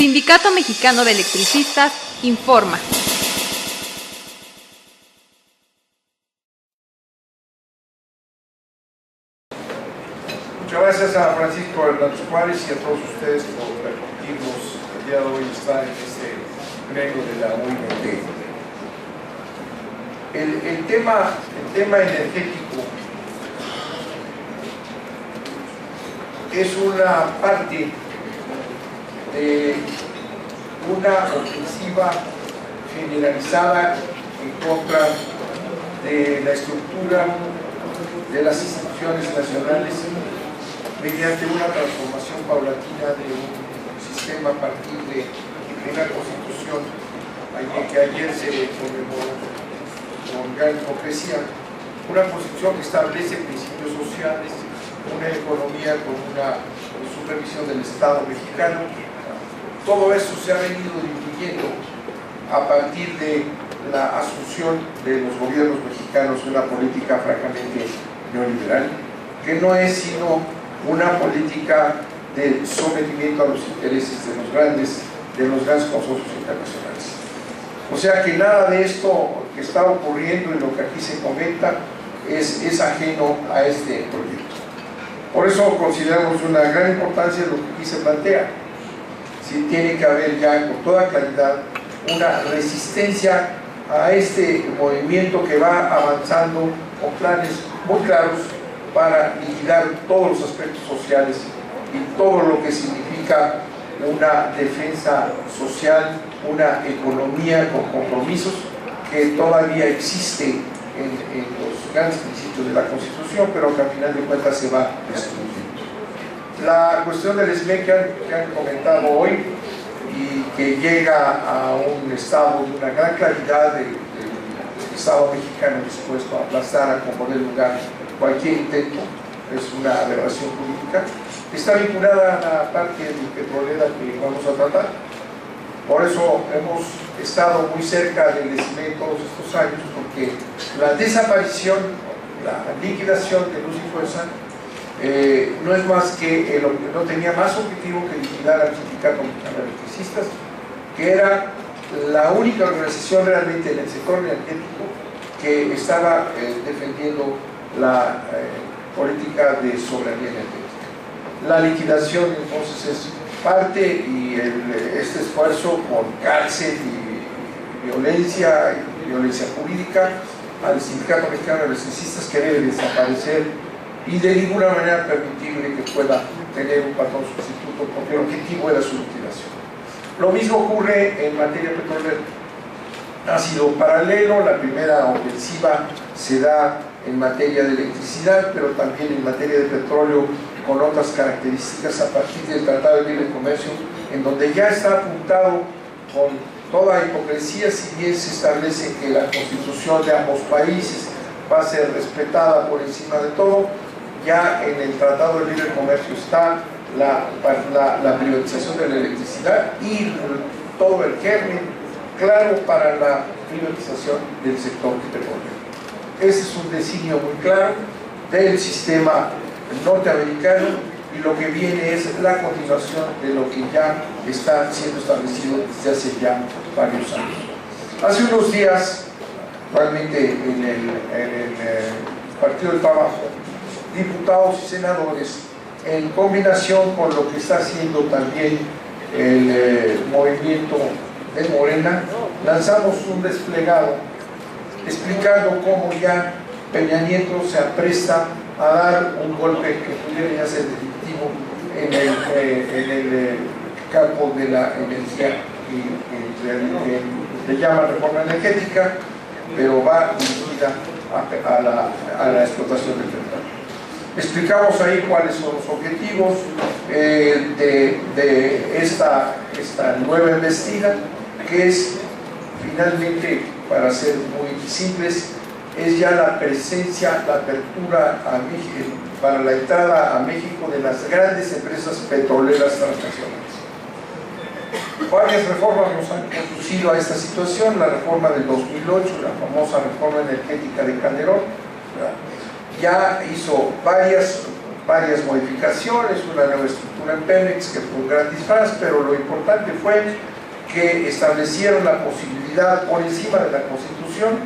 Sindicato Mexicano de Electricistas informa. Muchas gracias a Francisco Hernández Juárez y a todos ustedes por permitirnos el día de hoy estar en este pleno de la UIMT. El tema energético es una parte de una ofensiva generalizada en contra de la estructura de las instituciones nacionales mediante una transformación paulatina de un sistema a partir de una constitución que ayer se conmemoró con gran hipocresía, una constitución que establece principios sociales, una economía con una supervisión del Estado mexicano. Todo eso se ha venido diluyendo a partir de la asunción de los gobiernos mexicanos de una política francamente neoliberal, que no es sino una política de sometimiento a los intereses de los grandes consorcios internacionales. O sea que nada de esto que está ocurriendo y lo que aquí se comenta es ajeno a este proyecto. Por eso consideramos una gran importancia lo que aquí se plantea. Sí, tiene que haber ya con toda claridad una resistencia a este movimiento que va avanzando con planes muy claros para liquidar todos los aspectos sociales y todo lo que significa una defensa social, una economía con compromisos que todavía existe en los grandes principios de la Constitución, pero que al final de cuentas se va destruyendo. La cuestión del SME que han comentado hoy y que llega a un estado de una gran claridad del Estado mexicano dispuesto a aplastar, a componer lugar cualquier intento, es una aberración política, está vinculada a la parte petrolera que vamos a tratar. Por eso hemos estado muy cerca del SME todos estos años, porque la desaparición, la liquidación de Luz y Fuerza no es más que no tenía más objetivo que liquidar al Sindicato Mexicano de Electricistas, que era la única organización realmente en el sector energético que estaba defendiendo la política de soberanía energética. La liquidación entonces es parte y este esfuerzo con cárcel y violencia jurídica al Sindicato Mexicano de Electricistas, que debe desaparecer y de ninguna manera permitible que pueda tener un patrón sustituto, porque el objetivo era su liquidación. Lo mismo ocurre en materia petrolera. Ha sido paralelo, la primera ofensiva se da en materia de electricidad, pero también en materia de petróleo con otras características a partir del Tratado de Libre Comercio, en donde ya está apuntado con toda hipocresía, si bien se establece que la constitución de ambos países va a ser respetada por encima de todo. Ya en el Tratado de Libre Comercio está la privatización de la electricidad y todo el germen claro para la privatización del sector petrolero. Ese es un designio muy claro del sistema norteamericano y lo que viene es la continuación de lo que ya está siendo establecido desde hace ya varios años. Hace unos días, actualmente en el Partido del Trabajo, diputados y senadores, en combinación con lo que está haciendo también el movimiento de Morena, lanzamos un desplegado explicando cómo ya Peña Nieto se apresta a dar un golpe que pudiera ya ser definitivo en el campo de la energía que le llaman reforma energética, pero va dirigida a la explotación del petróleo. Explicamos ahí cuáles son los objetivos de esta nueva embestida, que es finalmente, para ser muy simples, es ya la presencia, la apertura a México, para la entrada a México de las grandes empresas petroleras transnacionales. Varias reformas nos han conducido a esta situación, la reforma del 2008, la famosa reforma energética de Calderón, ¿verdad? Ya hizo varias varias modificaciones, una nueva estructura en Pemex que fue un gran disfraz, pero lo importante fue que establecieron la posibilidad por encima de la Constitución,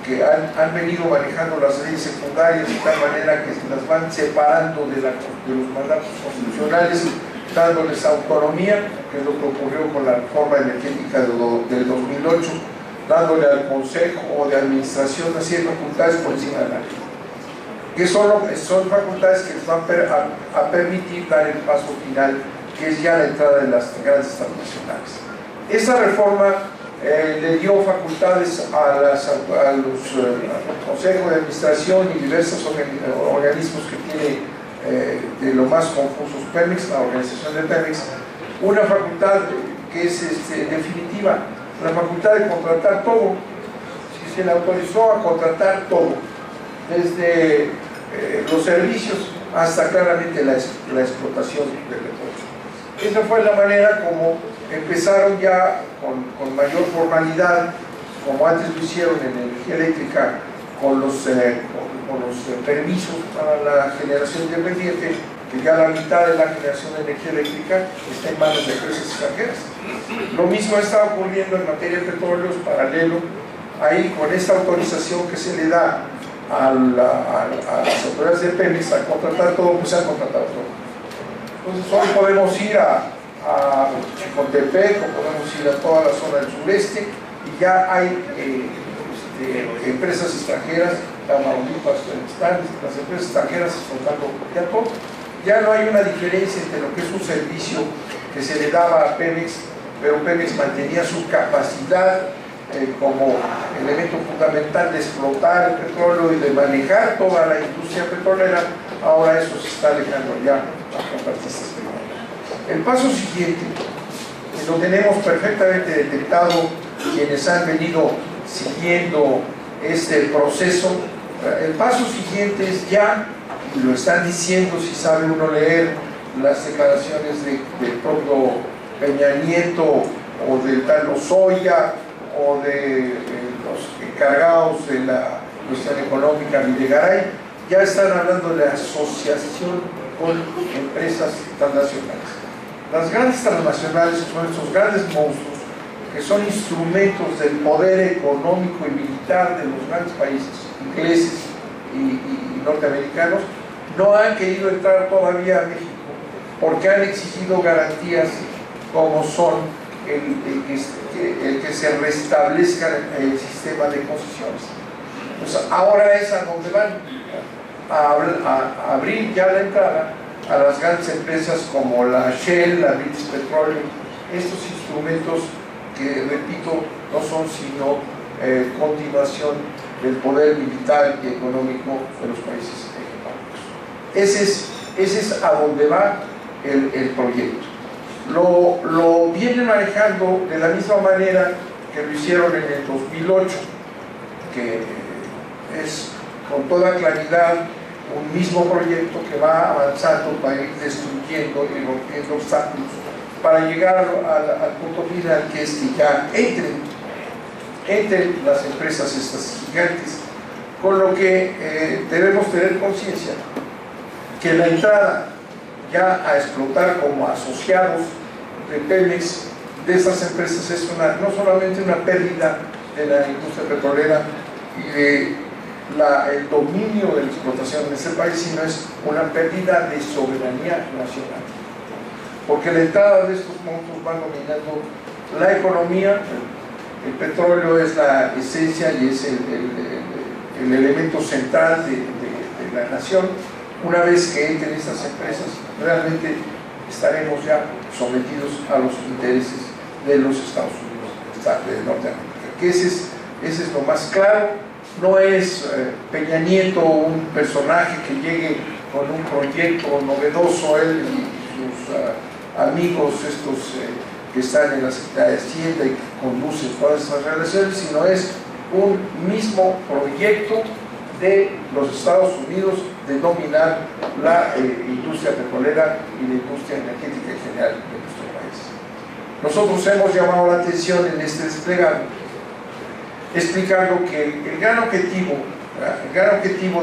que han venido manejando las leyes secundarias de tal manera que se las van separando de los mandatos constitucionales, dándoles autonomía, que es lo que ocurrió con la reforma energética del 2008, dándole al Consejo de Administración una serie de facultades por encima de la ley, que son facultades que les van a permitir dar el paso final, que es ya la entrada de las grandes transnacionales. Esta reforma le dio facultades al Consejo de Administración y diversos organismos que tiene de lo más confusos Pemex, la organización de Pemex, una facultad que es definitiva, la facultad de contratar todo. Si se le autorizó a contratar todo, desde los servicios hasta claramente la explotación del petróleo. Esa fue la manera como empezaron ya con mayor formalidad, como antes lo hicieron en energía eléctrica, con los permisos para la generación independiente, que ya la mitad de la generación de energía eléctrica está en manos de empresas extranjeras. Lo mismo está ocurriendo en materia de petróleos, paralelo, ahí con esta autorización que se le da a las autoridades de Pemex a contratar todo, pues se ha contratado todo. Entonces hoy podemos ir a Chicontepec, o podemos ir a toda la zona del sureste, y ya hay empresas extranjeras, Tamaulipas, están las empresas extranjeras exportando ya todo. Ya no hay una diferencia entre lo que es un servicio que se le daba a Pemex, pero Pemex mantenía su capacidad como elemento fundamental de explotar el petróleo y de manejar toda la industria petrolera. Ahora eso se está dejando ya a contratistas privados. El paso siguiente, lo tenemos perfectamente detectado quienes han venido siguiendo este proceso. El paso siguiente es ya, y lo están diciendo si sabe uno leer las declaraciones del propio Peña Nieto o del tal Lozoya o de los encargados de la cuestión económica, Videgaray, ya están hablando de asociación con empresas transnacionales. Las grandes transnacionales son estos grandes monstruos que son instrumentos del poder económico y militar de los grandes países, ingleses y norteamericanos. No han querido entrar todavía a México porque han exigido garantías como son el que se restablezca el sistema de concesiones. Pues ahora es a donde van a abrir ya la entrada a las grandes empresas como la Shell, la British Petroleum, estos instrumentos que, repito, no son sino continuación del poder militar y económico de los países hegemónicos. Ese es a donde va el proyecto. Lo vienen manejando de la misma manera que lo hicieron en el 2008, que es con toda claridad un mismo proyecto que va avanzando para ir destruyendo y rompiendo obstáculos para llegar al punto final, que es que ya entren las empresas estas gigantes, con lo que debemos tener conciencia que la entrada ya a explotar como asociados de Pemex de estas empresas es no solamente una pérdida de la industria petrolera y de el dominio de la explotación en este país, sino es una pérdida de soberanía nacional, porque la entrada de estos monstruos va dominando la economía. El petróleo es la esencia y es el elemento central de la nación. Una vez que entren estas empresas, realmente estaremos ya sometidos a los intereses de los Estados Unidos de Norteamérica, que ese es lo más claro. No es Peña Nieto un personaje que llegue con un proyecto novedoso, él y sus amigos estos que están en la Secretaría de Hacienda y que conducen todas estas relaciones, sino es un mismo proyecto de los Estados Unidos de dominar la industria petrolera y la industria energética en general de nuestro país. Nosotros hemos llamado la atención en este desplegado, explicando que el gran objetivo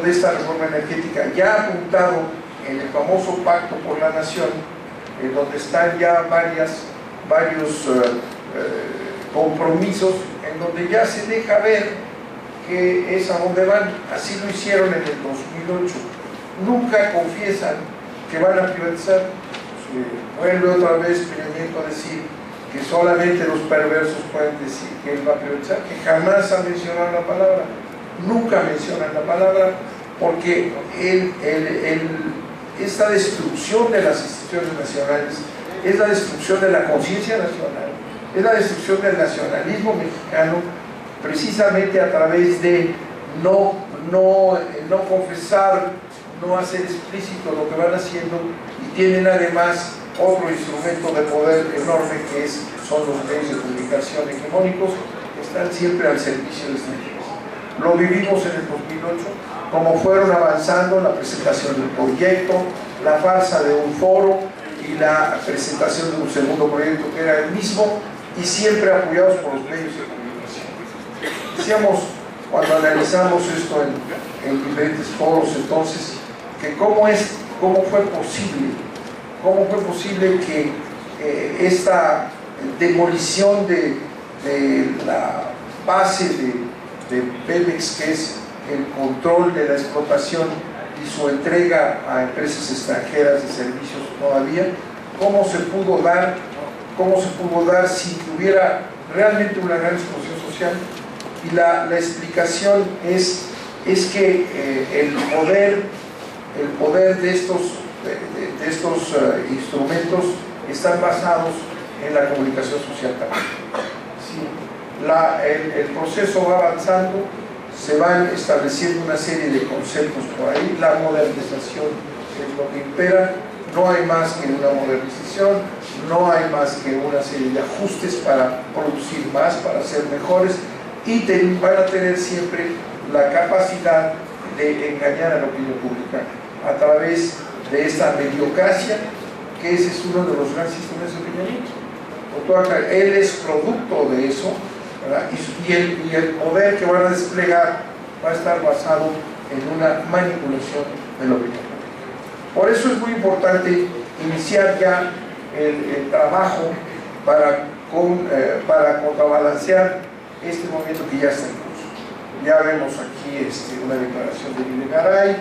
de esta reforma energética, ya apuntado en el famoso Pacto por la Nación, en donde están ya varios compromisos, en donde ya se deja ver que es a donde van. Así lo hicieron en el 2008. Nunca confiesan que van a privatizar. Vuelve otra vez Peña Nieto a decir que solamente los perversos pueden decir que él va a privatizar, que jamás ha mencionado la palabra, nunca mencionan la palabra, porque esta destrucción de las instituciones nacionales es la destrucción de la conciencia nacional, es la destrucción del nacionalismo mexicano, precisamente a través de no confesar, no hacer explícito lo que van haciendo, y tienen además otro instrumento de poder enorme que son los medios de comunicación hegemónicos, que están siempre al servicio de esta gente. Lo vivimos en el 2008, como fueron avanzando la presentación del proyecto, la farsa de un foro y la presentación de un segundo proyecto que era el mismo, y siempre apoyados por los medios de comunicación. Decíamos, cuando analizamos esto en diferentes foros entonces, que cómo fue posible que esta demolición de la base de Pemex, que es el control de la explotación y su entrega a empresas extranjeras de servicios todavía, cómo se pudo dar sin que hubiera realmente una gran explosión social. Y la explicación es que el poder de estos instrumentos están basados en la comunicación social también. Sí. El proceso va avanzando, se van estableciendo una serie de conceptos por ahí, la modernización es lo que impera, no hay más que una modernización, no hay más que una serie de ajustes para producir más, para ser mejores, y van a tener siempre la capacidad de engañar a la opinión pública a través de esta mediocracia, que ese es uno de los grandes sistemas de Peña Nieto. Él es producto de eso, ¿verdad? Y el poder que van a desplegar va a estar basado en una manipulación de la opinión pública. Por eso es muy importante iniciar ya el trabajo para contrabalancear este movimiento que ya está en curso. Ya vemos aquí una declaración de Videgaray,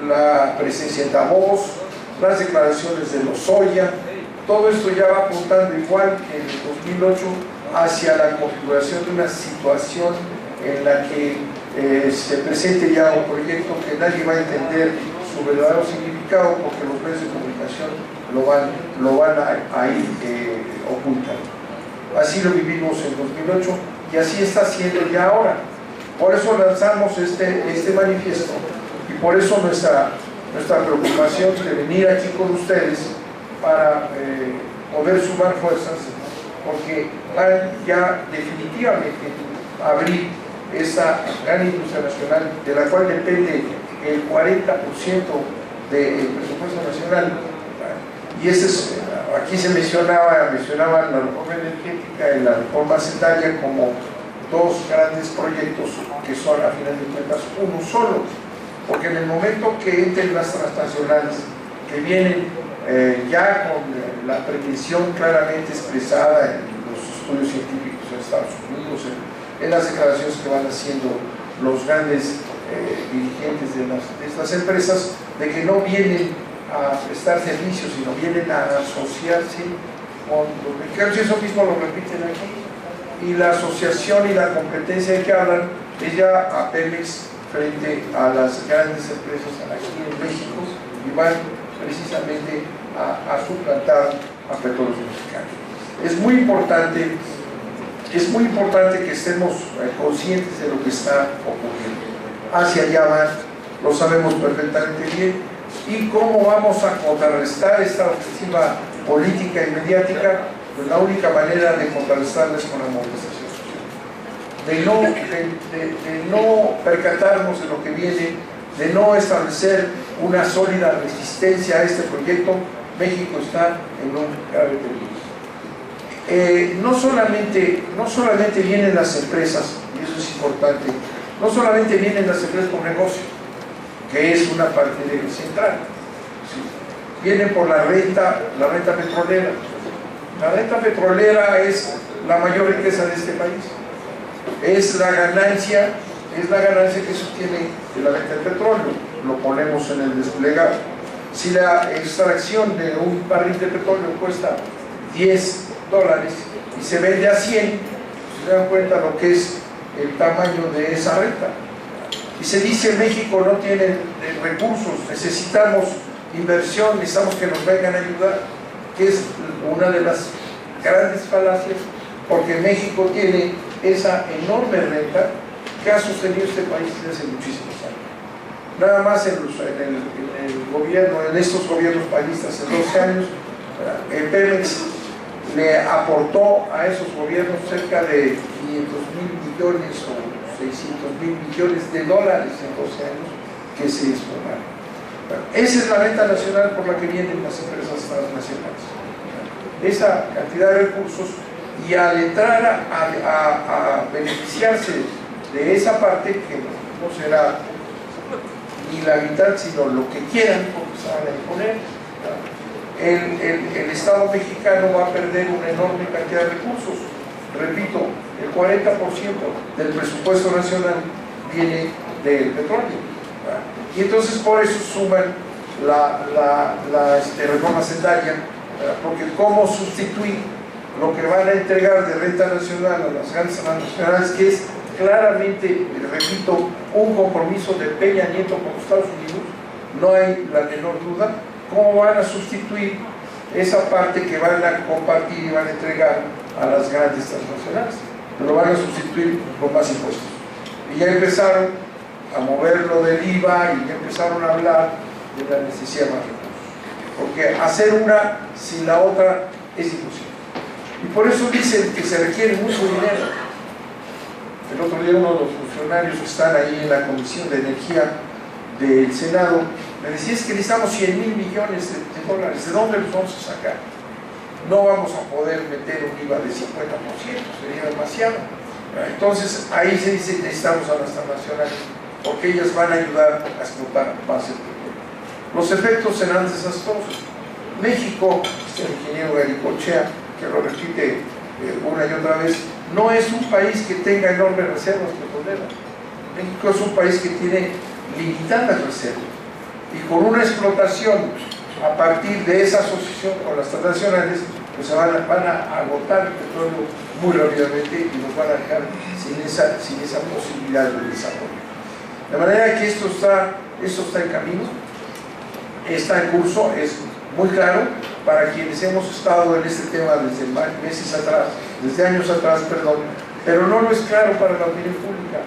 la presencia en Davos, las declaraciones de Lozoya. Todo esto ya va apuntando, igual que en el 2008, hacia la configuración de una situación en la que se presente ya un proyecto que nadie va a entender su verdadero significado, porque los medios de comunicación lo van a ir ocultando. Así lo vivimos en 2008 y así está siendo ya ahora. Por eso lanzamos este manifiesto, y por eso nuestra preocupación de venir aquí con ustedes para poder sumar fuerzas, porque van ya definitivamente a abrir esa gran industria nacional, de la cual depende el 40% del presupuesto nacional. Y aquí se mencionaba la reforma energética y la reforma hacendaria como dos grandes proyectos que son, a final de cuentas, uno solo, porque en el momento que entren las transnacionales, que vienen ya con la pretensión claramente expresada en los estudios científicos en Estados Unidos, en las declaraciones que van haciendo los grandes dirigentes de estas empresas, de que no vienen a prestar servicios, sino vienen a asociarse con los mexicanos, y eso mismo lo repiten aquí. Y la asociación y la competencia de que hablan es ya a Pemex frente a las grandes empresas aquí en México, y van precisamente a suplantar a Petróleos Mexicanos. Es muy importante que estemos conscientes de lo que está ocurriendo. Hacia allá van, lo sabemos perfectamente bien, y cómo vamos a contrarrestar esta ofensiva política y mediática. Pues la única manera de contrarrestarla es con la movilización social, de no percatarnos de lo que viene, de no establecer una sólida resistencia a este proyecto. México está en un grave peligro. No solamente vienen las empresas, y eso es importante, no solamente vienen las empresas con negocio, que es una parte central, viene por la renta petrolera. La renta petrolera es la mayor riqueza de este país. Es la ganancia que se obtiene de la venta del petróleo. Lo ponemos en el desplegado. Si la extracción de un barril de petróleo cuesta $10 y se vende a 100, se dan cuenta lo que es el tamaño de esa renta. Y se dice: México no tiene recursos, necesitamos inversión, necesitamos que nos vengan a ayudar, que es una de las grandes falacias, porque México tiene esa enorme renta que ha sostenido este país desde hace muchísimos años. Nada más en el gobierno, en estos gobiernos panistas, en 12 años, Pemex le aportó a esos gobiernos cerca de 500,000 millones o 600,000 millones de dólares en 12 años que se explotaron. Esa es la renta nacional por la que vienen las empresas transnacionales. Esa cantidad de recursos, y al entrar a beneficiarse de esa parte, que no será ni la mitad, sino lo que quieran, porque se van a imponer, el Estado mexicano va a perder una enorme cantidad de recursos. Repito, el 40% del presupuesto nacional viene del petróleo. Y entonces por eso suman la reforma hacendaria, porque cómo sustituir lo que van a entregar de renta nacional a las grandes transnacionales, que es claramente, repito, un compromiso de Peña Nieto con los Estados Unidos, no hay la menor duda. ¿Cómo van a sustituir esa parte que van a compartir y van a entregar a las grandes transnacionales? Lo van a sustituir con más impuestos. Y ya empezaron a moverlo del IVA y ya empezaron a hablar de la necesidad de más recursos. Porque hacer una sin la otra es imposible. Y por eso dicen que se requiere mucho dinero. El otro día uno de los funcionarios que están ahí en la Comisión de Energía del Senado me decía: es que necesitamos 100,000 millones de dólares. ¿De dónde los vamos a sacar? No vamos a poder meter un IVA de 50%, sería demasiado. Entonces ahí se dice: necesitamos a las transnacionales, porque ellas van a ayudar a explotar más el petróleo. Los efectos serán desastrosos. México, el ingeniero Garicochea, que lo repite una y otra vez, no es un país que tenga enormes reservas petroleras. México es un país que tiene limitadas reservas, y con una explotación a partir de esa asociación con las transnacionales, pues se van a agotar el petróleo muy rápidamente y nos van a dejar sin esa posibilidad de desarrollo. De manera que esto está en camino, está en curso, es muy claro para quienes hemos estado en este tema desde años atrás, pero no lo es claro para la opinión pública.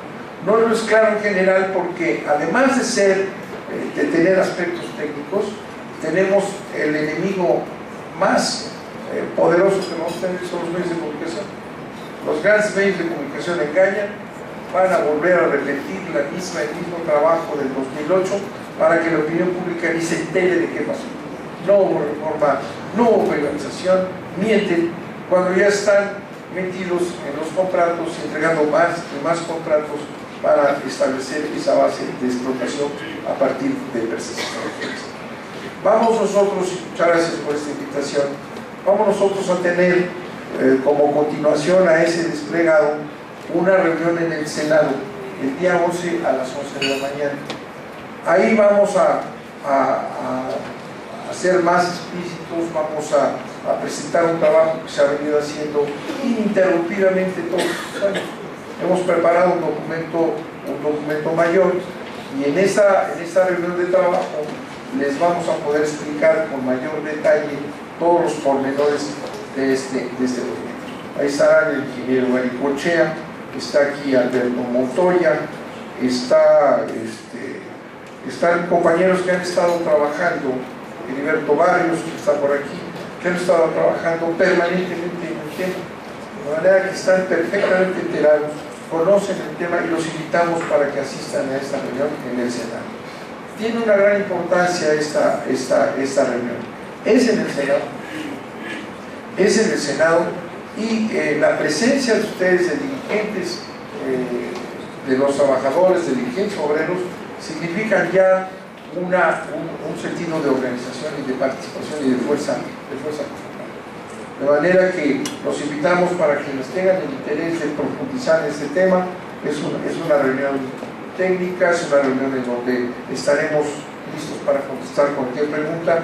No lo es claro en general, porque además de tener aspectos técnicos, tenemos el enemigo más poderoso que vamos a tener, que son los medios de comunicación. Los grandes medios de comunicación engañan, van a volver a repetir el mismo trabajo del 2008 para que la opinión pública ni se entere de qué pasó. No hubo reforma, no hubo privatización, mienten cuando ya están metidos en los contratos, entregando más y más contratos para establecer esa base de explotación a partir de percepciones. Vamos nosotros, muchas gracias por esta invitación, vamos nosotros a tener como continuación a ese desplegado una reunión en el Senado el día 11 a las 11 de la mañana. Ahí vamos a ser más explícitos, vamos a presentar un trabajo que se ha venido haciendo ininterrumpidamente todos los años. Hemos preparado un documento mayor, y en esta reunión de trabajo les vamos a poder explicar con mayor detalle todos los pormenores de este documento. Ahí estará el ingeniero Garicochea, está aquí Alberto Montoya, están compañeros que han estado trabajando, Heriberto Barrios, que está por aquí, que han estado trabajando permanentemente en el tema, de manera que están perfectamente enterados, conocen el tema, y los invitamos para que asistan a esta reunión en el Senado. Tiene una gran importancia esta reunión. Es en el Senado, y la presencia de ustedes, de dirigentes, de los trabajadores, de dirigentes obreros, significan ya un sentido de organización y de participación y de fuerza conjunta. De manera que los invitamos para quienes tengan el interés de profundizar en este tema. Es una reunión técnica, es una reunión en donde estaremos listos para contestar cualquier pregunta,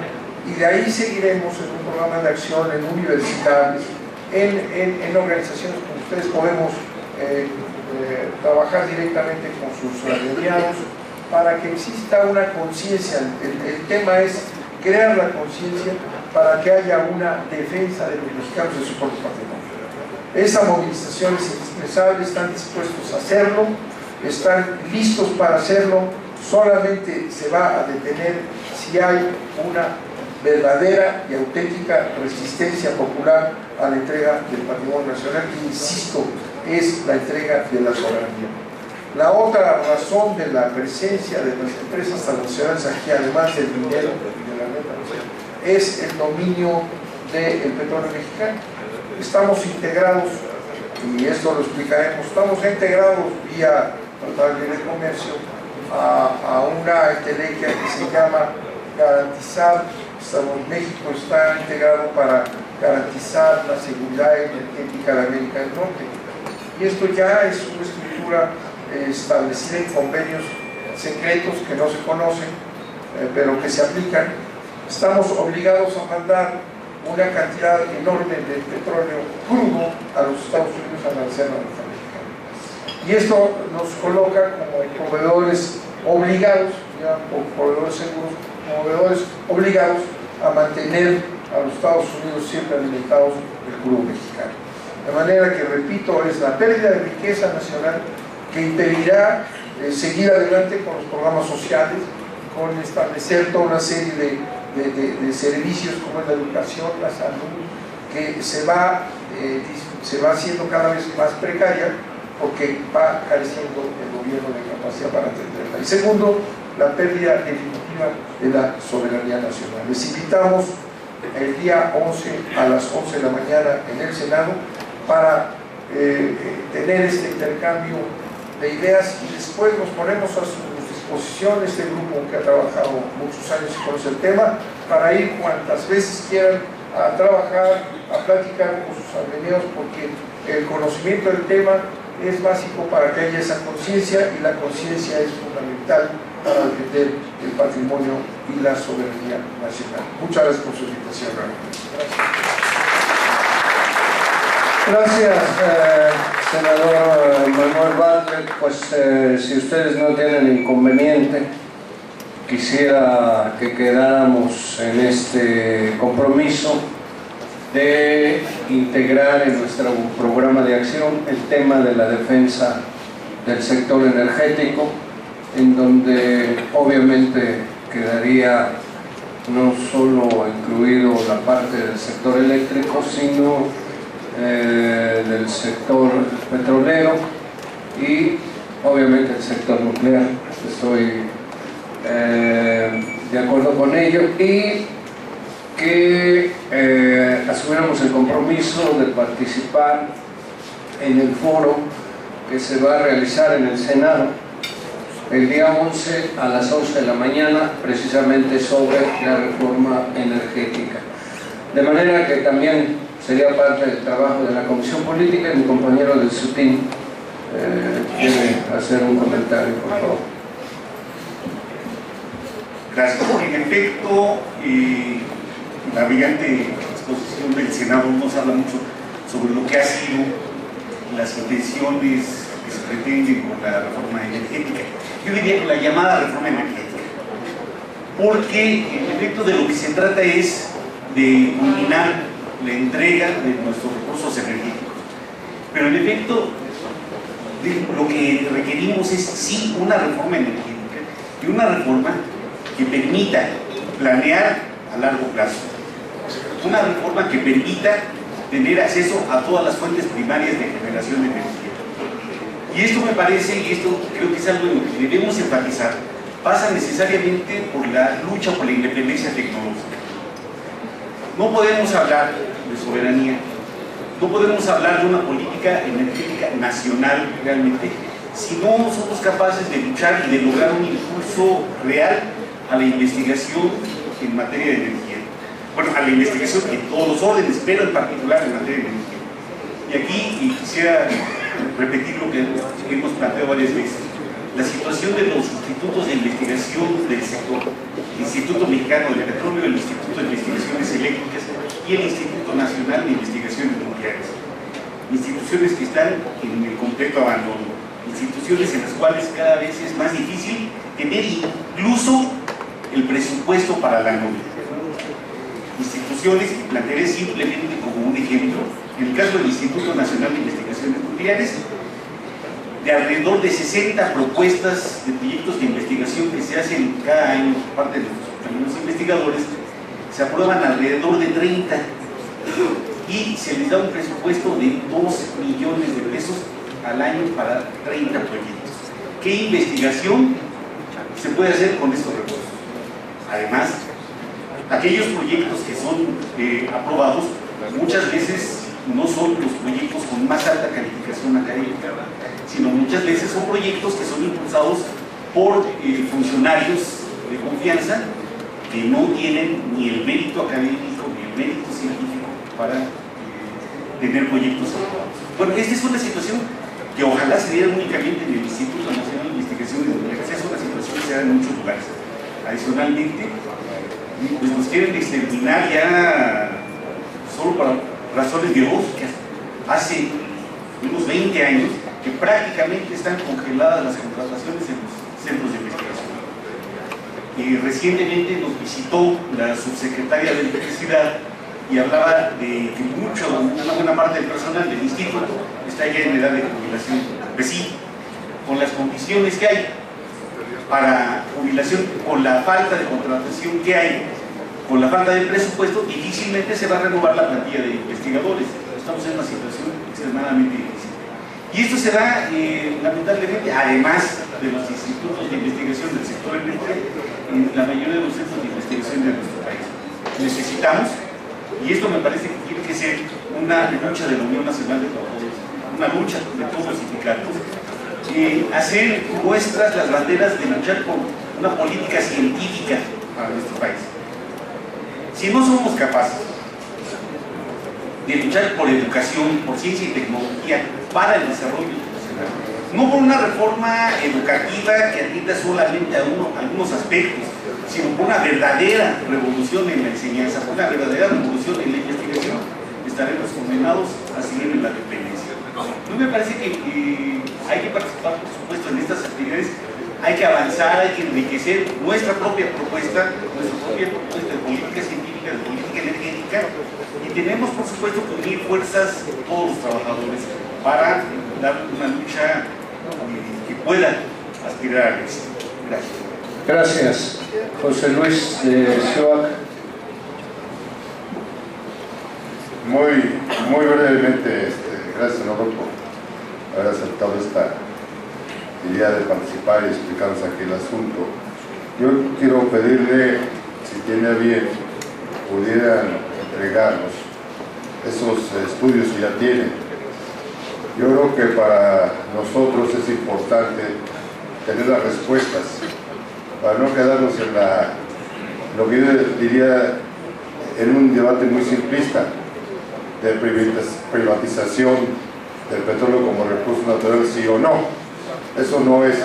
y de ahí seguiremos en un programa de acción en universidades, en organizaciones como ustedes. Podemos trabajar directamente con sus aliados para que exista una conciencia. El tema es crear la conciencia para que haya una defensa de los mexicanos de su propio patrimonio. Esa movilización es indispensable, están dispuestos a hacerlo, están listos para hacerlo. Solamente se va a detener si hay una verdadera y auténtica resistencia popular a la entrega del patrimonio nacional, que, insisto, es la entrega de la soberanía. La otra razón de la presencia de las empresas transnacionales aquí, además del dinero y de la renta, es el dominio del petróleo mexicano. Estamos integrados, y esto lo explicaremos, estamos integrados vía Tratado de Libre Comercio a una entelequia que se llama garantizar. México está integrado para garantizar la seguridad energética de América del Norte, y esto ya es una estructura establecida en convenios secretos que no se conocen, pero que se aplican. Estamos obligados a mandar una cantidad enorme de petróleo crudo a los Estados Unidos, a la Reserva Norteamericana, y esto nos coloca como proveedores obligados, ya, o proveedores seguros, proveedores obligados a mantener a los Estados Unidos siempre alimentados del crudo mexicano. De manera que, repito, es la pérdida de riqueza nacional que impedirá seguir adelante con los programas sociales, con establecer toda una serie de servicios como la educación, la salud, que se va haciendo cada vez más precaria, porque va careciendo el gobierno de capacidad para atenderla. Y segundo, la pérdida definitiva de la soberanía nacional. Les invitamos el día 11 a las 11 de la mañana en el Senado para tener este intercambio de ideas, y después nos ponemos a su disposición, este grupo que ha trabajado muchos años y conoce el tema, para ir cuantas veces quieran a trabajar, a platicar con sus alumnos, porque el conocimiento del tema es básico para que haya esa conciencia, y la conciencia es fundamental para defender el patrimonio y la soberanía nacional. Muchas gracias por su invitación. Gracias, senador Manuel Bartlett. Pues si ustedes no tienen inconveniente, quisiera que quedáramos en este compromiso de integrar en nuestro programa de acción el tema de la defensa del sector energético, en donde obviamente quedaría no solo incluido la parte del sector eléctrico, sino del sector petrolero y obviamente el sector nuclear. Estoy de acuerdo con ello, y que asumiéramos el compromiso de participar en el foro que se va a realizar en el Senado el día 11 a las 11 de la mañana, precisamente sobre la reforma energética. De manera que también sería parte del trabajo de la Comisión Política, y mi compañero del SUTIN quiere hacer un comentario, por favor. Gracias. En efecto, la brillante exposición del Senado nos habla mucho sobre lo que ha sido las intenciones que se pretenden con la reforma energética. Yo diría que la llamada reforma energética, porque en efecto de lo que se trata es de culminar la entrega de nuestros recursos energéticos, pero en efecto lo que requerimos es sí una reforma energética, y una reforma que permita planear a largo plazo, una reforma que permita tener acceso a todas las fuentes primarias de generación de energía. Y esto me parece, y esto creo que es algo en lo que debemos enfatizar, pasa necesariamente por la lucha por la independencia tecnológica. No podemos hablar de soberanía, no podemos hablar de una política energética nacional realmente, si no somos capaces de luchar y de lograr un impulso real a la investigación en materia de energía. Bueno, a la investigación en todos los órdenes, pero en particular en materia de energía. Y aquí quisiera repetir lo que hemos planteado varias veces. La situación de los institutos de investigación del sector, el Instituto Mexicano del Petróleo, el Instituto de Investigaciones Eléctricas y el Instituto Nacional de Investigaciones Nucleares. Instituciones que están en el completo abandono, instituciones en las cuales cada vez es más difícil tener incluso el presupuesto para la nómina. Instituciones que plantearé simplemente como un ejemplo, en el caso del Instituto Nacional de Investigaciones Nucleares, de alrededor de 60 propuestas de proyectos de investigación que se hacen cada año por parte de los investigadores, se aprueban alrededor de 30 y se les da un presupuesto de 2 millones de pesos al año para 30 proyectos. ¿Qué investigación se puede hacer con estos recursos? Además, aquellos proyectos que son aprobados muchas veces no son los proyectos con más alta calificación académica, sino muchas veces son proyectos que son impulsados por funcionarios de confianza que no tienen ni el mérito académico ni el mérito científico para tener proyectos aprobados. Bueno, esta es una situación que ojalá se diera únicamente en el Instituto Nacional de Investigaciones Nucleares. Es una situación que se da en muchos lugares. Adicionalmente, pues nos quieren exterminar ya solo para razones biológicas. Hace unos 20 años que prácticamente están congeladas las contrataciones en los centros de investigación. Recientemente nos visitó la subsecretaria de Electricidad y hablaba de que una buena parte del personal del instituto está ya en edad de jubilación. Pues sí, con las condiciones que hay para jubilación, con la falta de contratación que hay, con la falta de presupuesto, difícilmente se va a renovar la plantilla de investigadores. Estamos en una situación extremadamente difícil. Y esto se da, lamentablemente, además de los institutos de investigación del sector energético, en la mayoría de los centros de investigación de nuestro país. Necesitamos, y esto me parece que tiene que ser una lucha de la Unión Nacional de Trabajadores, una lucha de todos los sindicatos, hacer nuestras las banderas de luchar por una política científica para nuestro país. Si no somos capaces de luchar por educación, por ciencia y tecnología para el desarrollo nacional, no por una reforma educativa que atienda solamente a algunos aspectos, sino por una verdadera revolución en la enseñanza, por una verdadera revolución en la investigación, estaremos condenados a seguir en la dependencia. No me parece que hay que participar, por supuesto, en estas actividades, hay que avanzar, hay que enriquecer nuestra propia propuesta de política científica, de política energética, y tenemos, por supuesto, que unir fuerzas todos los trabajadores para dar una lucha que pueda aspirar al éxito. Gracias. Gracias. José Luis de Sioac. Muy brevemente, gracias, senador, por haber aceptado esta idea de participar y explicarnos aquí el asunto. Yo quiero pedirle, si tiene a bien, pudieran entregarnos esos estudios que ya tienen. Yo creo que para nosotros es importante tener las respuestas, para no quedarnos en lo que yo diría en un debate muy simplista de privatización del petróleo como recurso natural, sí o no. Eso no es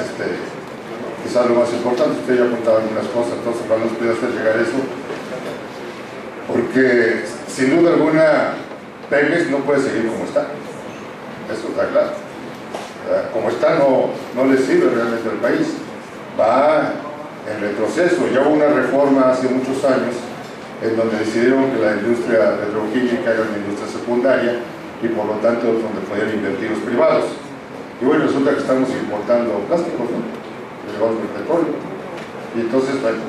quizás lo más importante. Usted ya apuntaba algunas cosas, entonces ojalá nos pudiera hacer llegar eso, porque sin duda alguna Pemex no puede seguir como está, eso está claro. Como está no le sirve realmente al país, va en retroceso. Ya hubo una reforma hace muchos años en donde decidieron que la industria petroquímica era una industria secundaria y por lo tanto donde podían invertir los privados. Y bueno, resulta que estamos importando plásticos, ¿no? Derivados del petróleo. Y entonces, bueno,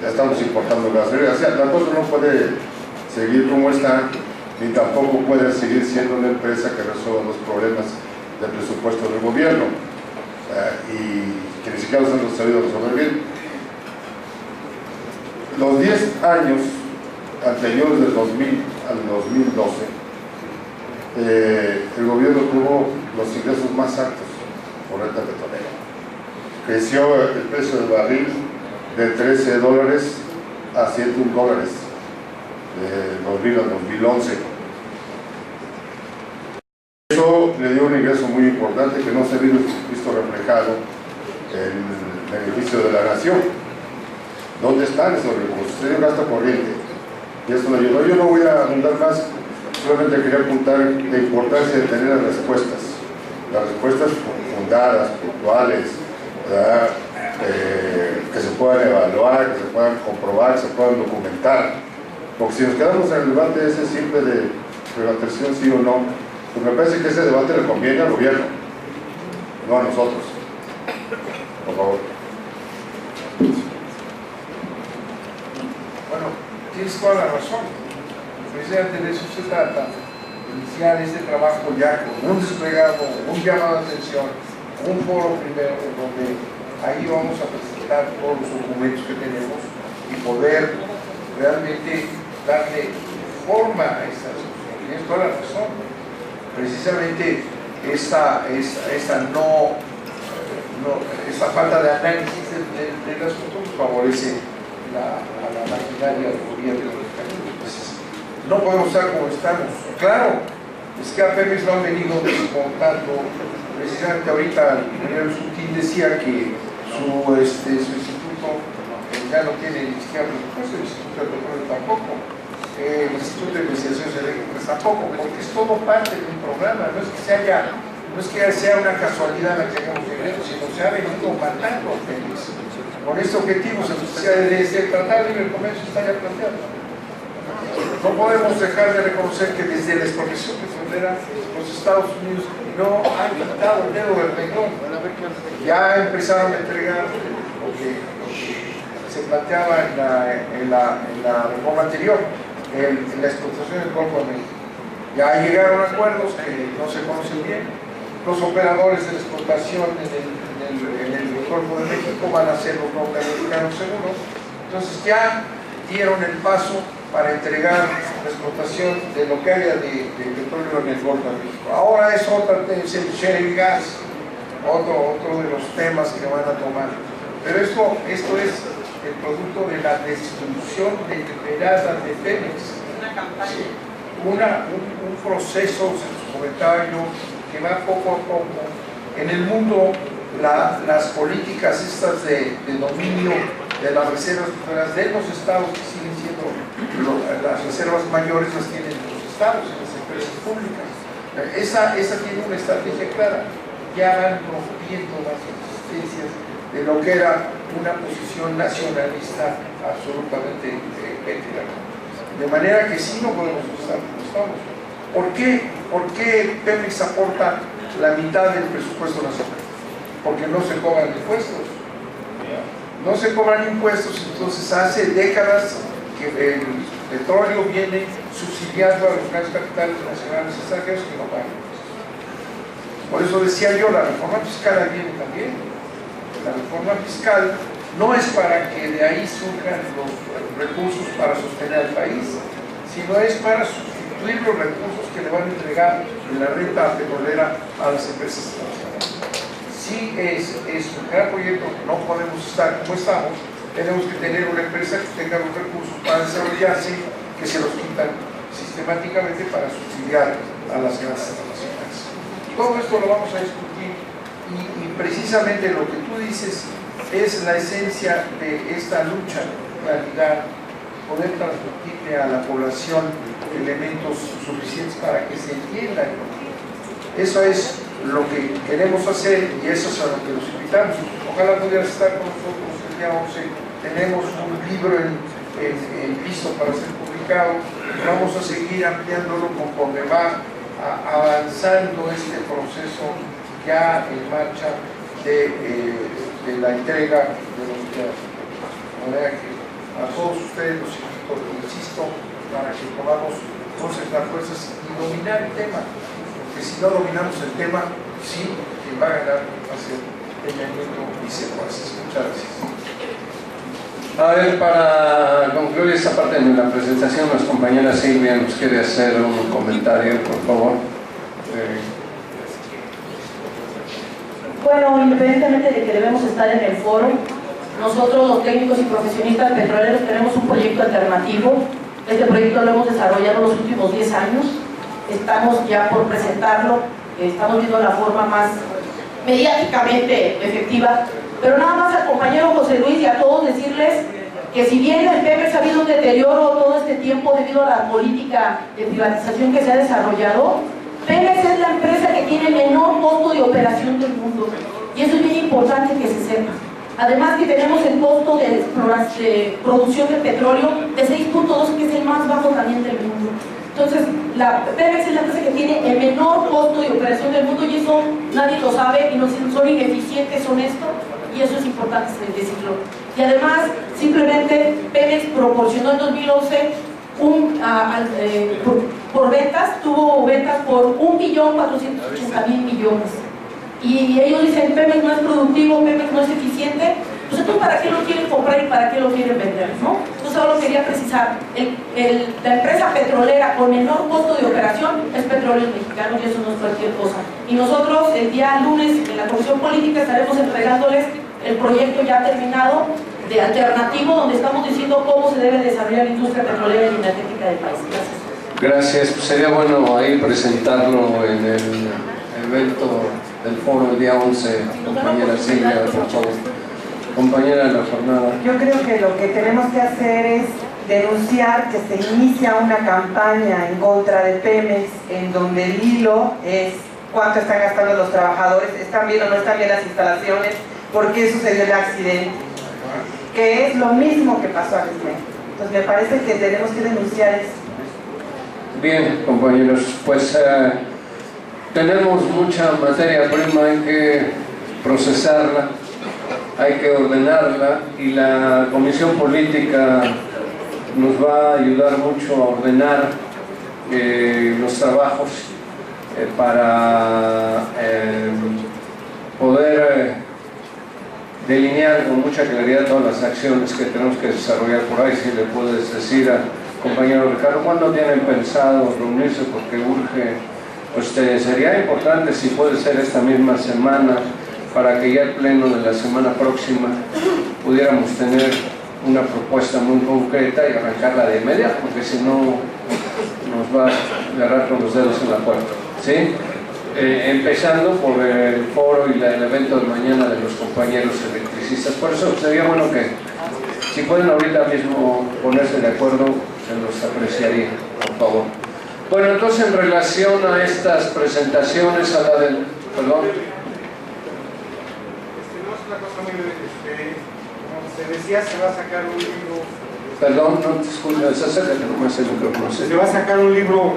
ya estamos importando gasolina. O sea, la cosa no puede seguir como está, ni tampoco puede seguir siendo una empresa que resuelva los problemas del presupuesto del gobierno. Y que ni siquiera los han sabido resolver bien. Los 10 años anteriores del 2000 al 2012, el gobierno tuvo los ingresos más altos por renta petrolera. Creció el precio del barril de 13 dólares a 101 dólares de 2000 a 2011. Eso le dio un ingreso muy importante que no se ha visto reflejado en el beneficio de la nación. ¿Dónde están esos recursos? Se dio gasto corriente y esto le ayudó. Yo no voy a abundar más, solamente quería apuntar la importancia de tener las respuestas fundadas, puntuales, que se puedan evaluar, que se puedan comprobar, que se puedan documentar. Porque si nos quedamos en el debate ese simple de privatización sí o no, pues me parece que ese debate le conviene al gobierno, no a nosotros. Por favor. Bueno, tienes toda la razón. Precisamente de eso se trata, iniciar este trabajo ya con un desplegado, un llamado de atención, un foro primero, donde ahí vamos a presentar todos los documentos que tenemos y poder realmente darle forma a esta discusión. Tienes toda la razón. Precisamente esta falta de análisis del asunto favorece a la maquinaria del gobierno. No podemos estar como estamos. Claro, es que a Pemex lo han venido descontando. Precisamente ahorita el ingeniero Sutil decía que su instituto ya no tiene ni siquiera presupuesto, el Instituto de Petróleo tampoco, el Instituto de Investigaciones Eléctricas tampoco, porque es todo parte de un programa. No es que sea una casualidad la que hagamos ingresos, sino se ha venido matando a Pemex con este objetivo. Se tratar de libre comercio está ya planteado. No podemos dejar de reconocer que desde la expropiación petrolera los Estados Unidos no han quitado el dedo del renglón. Ya empezaron a entregar lo que se planteaba en la reforma anterior, en la explotación del Golfo de México. Ya llegaron a acuerdos que no se conocen bien. Los operadores de la explotación en el Golfo de México van a ser los norteamericanos seguros. Entonces ya dieron el paso para entregar la explotación de lo que haya de petróleo en el Golfo de México. Ahora es es el shale gas, otro de los temas que van a tomar. Pero esto es el producto de la destrucción deliberada de Pemex. Un proceso, su comentario, que va poco a poco. En el mundo, las políticas estas de dominio de las reservas petroleras de los estados, que siguen siendo las reservas mayores, las tienen los estados, en las empresas públicas. Esa tiene una estrategia clara. Ya van rompiendo las resistencias de lo que era una posición nacionalista absolutamente pétrea. De manera que sí no podemos estar como estamos. ¿Por qué Pemex aporta la mitad del presupuesto nacional? Porque no se cobran impuestos. No se cobran impuestos, entonces hace décadas que el petróleo viene subsidiando a los grandes capitales nacionales extranjeros que no pagan impuestos. Por eso decía yo, la reforma fiscal viene también. La reforma fiscal no es para que de ahí surjan los recursos para sostener al país, sino es para sustituir los recursos que le van a entregar en la renta petrolera a las empresas internacionales. Sí es un gran proyecto, no podemos estar como estamos, tenemos que tener una empresa que tenga los recursos para desarrollarse, que se los quitan sistemáticamente para subsidiar a las grandes transnacionales. Todo esto lo vamos a discutir y precisamente lo que tú dices es la esencia de esta lucha, en realidad, poder transmitirle a la población elementos suficientes para que se entienda. Eso es lo que queremos hacer y eso es a lo que los invitamos. Ojalá pudieras estar con nosotros el día 11. Tenemos un libro listo para ser publicado. Vamos a seguir ampliándolo conforme va avanzando este proceso ya en marcha de la entrega de los bienes. De manera que a todos ustedes los insisto para que podamos concentrar fuerzas y dominar el tema. Porque si no dominamos el tema, sí, quien va a ganar va a ser el movimiento y se puede. Muchas gracias. A ver, para concluir esta parte de la presentación, nuestra compañera Silvia nos quiere hacer un comentario, por favor. Bueno, independientemente de que debemos estar en el foro, Nosotros, los técnicos y profesionistas petroleros, tenemos un proyecto alternativo. Este proyecto lo hemos desarrollado los últimos 10 años. Estamos ya por presentarlo. Estamos viendo la forma más mediáticamente efectiva. Pero nada más al compañero José Luis y a todos decirles que si bien el Pemex ha habido un deterioro todo este tiempo debido a la política de privatización que se ha desarrollado, Pemex es la empresa que tiene menor costo de operación del mundo. Y eso es bien importante que se sepa. Además que tenemos el costo de producción de petróleo de 6.2, que es el más bajo también del mundo. Entonces, la Pemex es la empresa que tiene el menor costo de operación del mundo y eso nadie lo sabe y son ineficientes, son esto, y eso es importante decirlo. Y además, simplemente Pemex proporcionó en 2011 por ventas, tuvo ventas por 1.480.000.000.000. Y ellos dicen, Pemex no es productivo, Pemex no es eficiente, pues entonces ¿para qué lo quieren comprar y para qué lo quieren vender? ¿No? Entonces solo quería precisar, la empresa petrolera con menor costo de operación es Petróleos Mexicanos y eso no es cualquier cosa. Y nosotros el día lunes en la Comisión Política estaremos entregándoles el proyecto ya terminado de alternativo donde estamos diciendo cómo se debe desarrollar la industria petrolera y energética del país. Gracias. Gracias, pues sería bueno ahí presentarlo en el evento del foro el día 11, compañera Silvia, por favor. Compañera de la jornada. Yo creo que lo que tenemos que hacer es denunciar que se inicia una campaña en contra de Pemex, en donde el hilo es cuánto están gastando los trabajadores, están bien o no están bien las instalaciones, por qué sucedió el accidente, que es lo mismo que pasó a México. Entonces me parece que tenemos que denunciar eso. Bien, compañeros, pues tenemos mucha materia prima, hay que procesarla, hay que ordenarla y la Comisión Política nos va a ayudar mucho a ordenar los trabajos para poder delinear con mucha claridad todas las acciones que tenemos que desarrollar por ahí. Si le puedes decir al compañero Ricardo, ¿cuándo tienen pensado reunirse? Porque urge, pues sería importante si puede ser esta misma semana, para que ya el pleno de la semana próxima pudiéramos tener una propuesta muy concreta y arrancarla de inmediato, porque si no nos va a agarrar con los dedos en la puerta, ¿sí? Empezando por el foro y el evento de mañana de los compañeros electricistas. Por eso sería bueno que, si pueden ahorita mismo ponerse de acuerdo, se los apreciaría, por favor. Bueno, entonces en relación a estas presentaciones, a la del... Perdón. No es una cosa muy... como se decía, se va a sacar un libro... Perdón, no te escucho, acércate nomás el micrófono. Se va a sacar un libro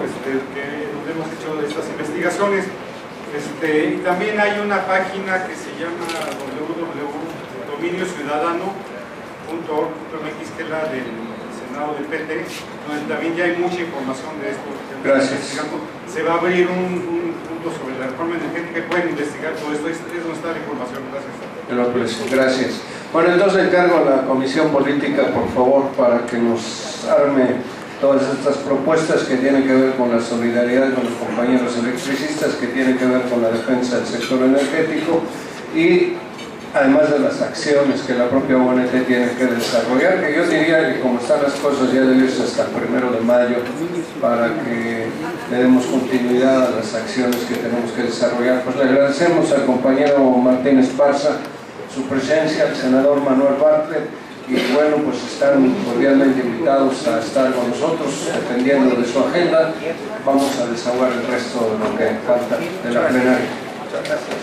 que hemos hecho de estas investigaciones. Y también hay una página que se llama www.dominiociudadano.org.mx, que es la del Senado del PT, donde también ya hay mucha información de esto. Gracias. Se va a abrir un punto sobre la reforma energética y pueden investigar todo esto. Es donde está la información. Gracias. Te lo aprecio. Gracias. Bueno, entonces encargo a la Comisión Política, por favor, para que nos arme todas estas propuestas que tienen que ver con la solidaridad con los compañeros electricistas, que tienen que ver con la defensa del sector energético y además de las acciones que la propia ONT tiene que desarrollar, que yo diría que como están las cosas ya debe irse hasta el 1 de mayo para que le demos continuidad a las acciones que tenemos que desarrollar. Pues le agradecemos al compañero Martín Esparza su presencia, al senador Manuel Bartlett, y bueno, pues están cordialmente invitados a estar con nosotros, dependiendo de su agenda. Vamos a desahogar el resto de lo que falta de la plenaria. Muchas gracias.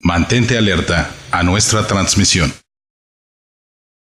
Mantente alerta a nuestra transmisión.